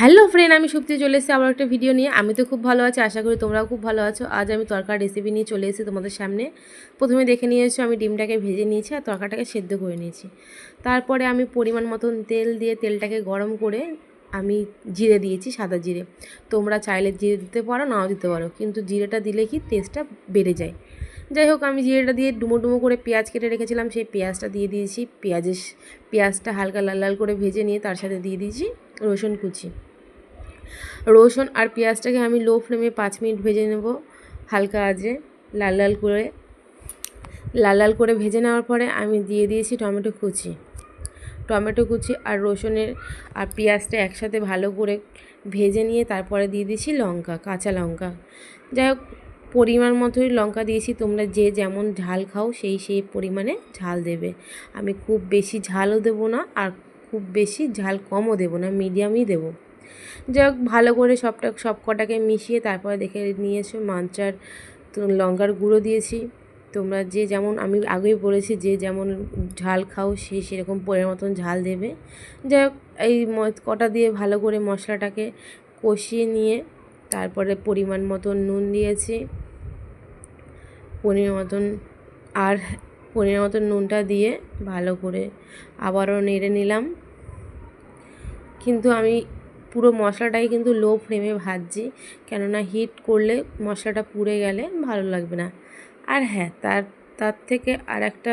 Hello friend, আমি সুপ্তি চলে এসেছি আবার একটা ভিডিও নিয়ে। আমি তো খুব ভালো আছি, আশা করি তোমরাও খুব ভালো আছো। আজ আমি তরকার রেসিপি নিয়ে চলে এসেছি তোমাদের সামনে। প্রথমে দেখে নিয়েছো আমি ডিমটাকে ভেজে নিয়েছি আর তরকাটাকে সেদ্ধ করে নিয়েছি। তারপরে আমি পরিমাণ মতন তেল দিয়ে তেলটাকে গরম করে আমি জিরে দিয়েছি, সাদা জিরে। তোমরা চাইলে জিরে দিতে পারো, নাও দিতে পারো, কিন্তু জিরেটা দিলে কি টেস্টটা বেড়ে যায়। যাই হোক, আমি জিরেটা দিয়ে ডুমো ডুমো করে পেঁয়াজ কেটে রেখেছিলাম, সেই পেঁয়াজটা দিয়ে দিয়েছি। পেঁয়াজটা হালকা লাল লাল করে ভেজে নিয়ে তার সাথে দিয়ে দিয়েছি রসুন কুচি। রসুন আর পেঁয়াজটাকে আমি লো ফ্লেমে 5 মিনিট ভেজে নেব হালকা আঁচে, লাল লাল করে ভেজে নেওয়ার পরে আমি দিয়ে দিয়েছি টমেটো কুচি আর রসুনের আর পেঁয়াজটা একসাথে ভালো করে ভেজে নিয়ে তারপরে দিয়ে দিয়েছি কাঁচা লঙ্কা। যাই হোক, পরিমাণ মতোই লঙ্কা দিয়েছি, তোমরা যে যেমন ঝাল খাও সেই পরিমাণে ঝাল দেবে। আমি খুব বেশি ঝালও দেবো না আর খুব বেশি ঝাল কমও দেবো না, মিডিয়ামই দেবো। যাই হোক, ভালো করে সব কটাকে মিশিয়ে তারপরে দেখে নিয়েছো মাঞ্চার লঙ্কার গুঁড়ো দিয়েছি। তোমরা যে যেমন, আমি আগেই বলেছি, যে যেমন ঝাল খাও সেরকম পরিমাণ মতন ঝাল দেবে। যাই হোক, এই কটা দিয়ে ভালো করে মশলাটাকে কষিয়ে নিয়ে তারপরে পরিমাণ মতন নুন দিয়েছি, পরিমাণ মতন নুনটা দিয়ে ভালো করে আবারও নেড়ে নিলাম। কিন্তু আমি পুরো মশলাটাই কিন্তু লো ফ্লেমে ভাজছি, কেননা হিট করলে মশলাটা পুড়ে গেলে ভালো লাগবে না। আর হ্যাঁ, তার থেকে আর একটা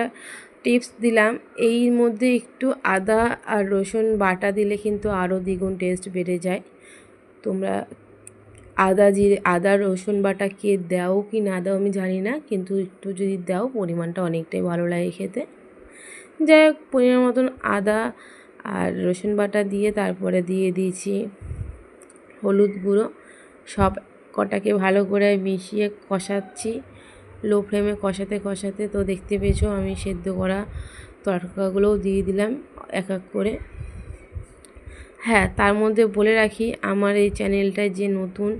টিপস দিলাম, এর মধ্যে একটু আদা আর রসুন বাটা দিলে কিন্তু আরও দ্বিগুণ টেস্ট বেড়ে যায়। তোমরা আদা রসুন বাটা কে দাও কি না দাও আমি জানি না, কিন্তু একটু যদি দাও পরিমাণটা অনেকটাই ভালো লাগে খেতে। যাই হোক, পরিমাণ মতন আদা আর রসুন বাটা দিয়ে তারপরে দিয়ে দিয়েছি হলুদ গুঁড়ো। সব কটাকে ভালো করে মিশিয়ে কষাচ্ছি লো ফ্লেমে, কষাতে তো দেখতে পেয়েছো আমি সেদ্ধ করা তরকাগুলোও দিয়ে দিলাম এক এক করে। হ্যাঁ, তার মধ্যে বলে রাখি, আমার এই চ্যানেলটায় যে নতুন,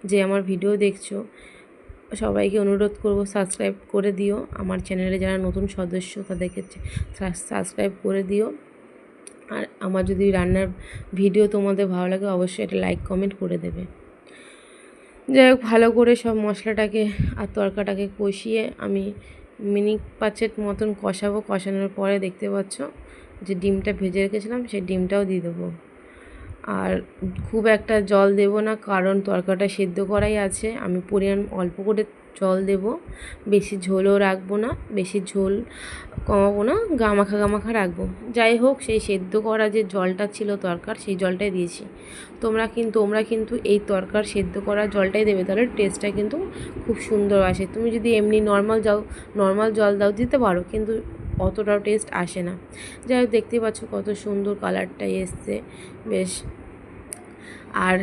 যে আমার ভিডিও দেখছো, সবাইকে অনুরোধ করব সাবস্ক্রাইব করে দিও। আমার চ্যানেলে যারা নতুন সদস্য তাদেরকে সাবস্ক্রাইব করে দিও। আর আমার যদি রান্নার ভিডিও তোমাদের ভালো লাগে অবশ্যই এটা লাইক কমেন্ট করে দেবে। যাই হোক, ভালো করে সব মশলাটাকে আর তরকাটাকে কষিয়ে আমি মিনিট 5 মতন কষানোর পরে দেখতে পাচ্ছ যে ডিমটা ভেজে রেখেছিলাম সেই ডিমটাও দিয়ে দেবো। আর খুব একটা জল দেব না, কারণ তরকাটা সেদ্ধ করাই আছে। আমি পরিমাণ অল্প করে জল দেব, বেশি ঝোলও রাখবো না, বেশি ঝোল কমাবো না, গামাখা রাখবো। যাই হোক, সেই সেদ্ধ করা যে জলটা ছিল তরকার, সেই জলটাই দিয়েছি। তোমরা কিন্তু এই তরকার সেদ্ধ করা জলটাই দেবে, তাহলে টেস্টটা কিন্তু খুব সুন্দর আসে। তুমি যদি এমনি নর্মাল জল দাও দিতে পারো, কিন্তু অতটাও টেস্ট আসে না। যাই হোক, দেখতে পাচ্ছ কত সুন্দর কালারটাই এসছে বেশ। আর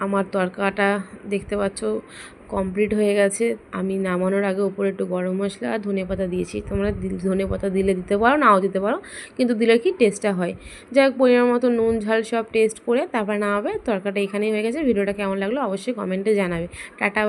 আমার তরকাটা দেখতে পাচ্ছ কমপ্লিট হয়ে গেছে। আমি নামানোর আগে উপরে একটু গরম মশলা আর ধনেপাতা দিয়েছি। তোমরা ধনেপাতা দিলে দিতে পারো, নাও দিতে পারো, কিন্তু দিলে কি টেস্টটা হয়। যাই হোক, পরিমাণ মতো নুন ঝাল সব টেস্ট করে তারপর নামাবে। তরকাটা এখানেই হয়ে গেছে। ভিডিওটা কেমন লাগলো অবশ্যই কমেন্টে জানাবে। টাটা।